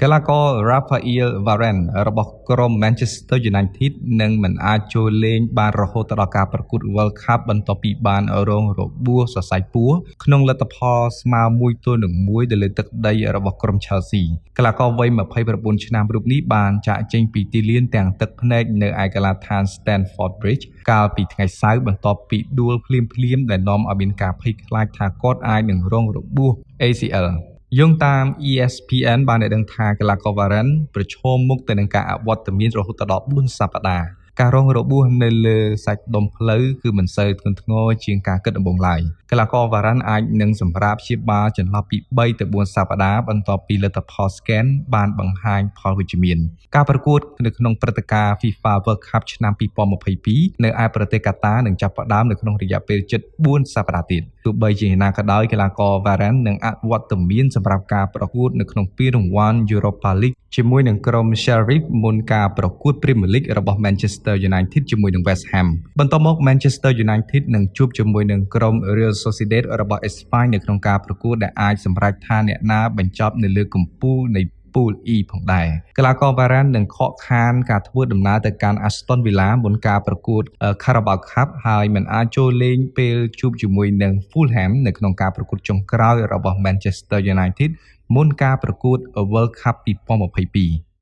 កីឡាករ Raphael Varane របស់ក្រុម Manchester United នឹងមិនអាចចូលលេងបានរហូតដល់ការប្រកួត World Cup បន្ទាប់ពីបានរងរបួសសរសៃពោះក្នុងលទ្ធផលស្មើ1-1ទៅលើទឹកដីរបស់ក្រុម Chelsea កីឡាករវ័យ29ឆ្នាំរូបនេះបានចាកចេញពីទីលានទាំងទឹកភ្នែកនៅឯកីឡដ្ឋាន Stamford Bridge កាលពីថ្ងៃសៅរ៍បន្ទាប់ពីដួលភ្លាមៗដែលនាំឲ្យមានការភ័យខ្លាចថាគាត់អាចនឹងរងរបួស ACL យោងតាម ESPN បានឲ្យដឹងថាកីឡាករ Varane ប្រឈមមុខទៅនឹងការអវត្តមានរហូតដល់4សប្តាហ៍ការរងរបួសនៅលើសាច់ដុំភ្លៅគឺមិនសូវធ្ងន់ធ្ងរជាងការគិតដំបូងឡើយកីឡាករ Varane អាចនឹងសម្រាប់ព្យាបាលចន្លោះពី3ទៅ4សប្តាហ៍បន្ទាប់ពីលទ្ធផល scan បានបង្ហាញផលវិជ្ជមានការប្រកួតនៅក្នុងព្រឹត្តិការណ៍ FIFA World Cup ឆ្នាំ2022នៅឯប្រទេសកាតានឹងចាប់ផ្ដើមនៅក្នុងរយៈពេលជិត4សប្តាហ៍ទៀតទោះបីជាយ៉ាងណាក៏ដោយកីឡាករ Varane នឹងអវត្តមានសម្រាប់ការប្រកួតនៅក្នុងពានរង្វាន់ Europa League ជាមួយនឹងក្រុម Sheriff មុនការប្រកួត Premier League របស់ Manchester United ជាមួយនឹង West Ham បន្ទាប់មក Manchester United នឹងជួបជាមួយនឹងក្រុម Real Sociedad របស់អេស្ប៉ាញនៅក្នុងការប្រកួតដែលអាចសម្រេចថាអ្នកណាបញ្ចប់នៅលើកំពូលនៃPool E ផងដែរកីឡាករ Varane នឹងខកខានការធ្វើដំណើរទៅកាន់ Aston Villa មុនការប្រកួត Carabao Cup ហើយមិនអាចចូលលេងពេលជួបជាមួយនឹង Fulham នៅក្នុងការប្រកួតចុងក្រោយរបស់ Manchester United មុនការប្រកួត World Cup 2022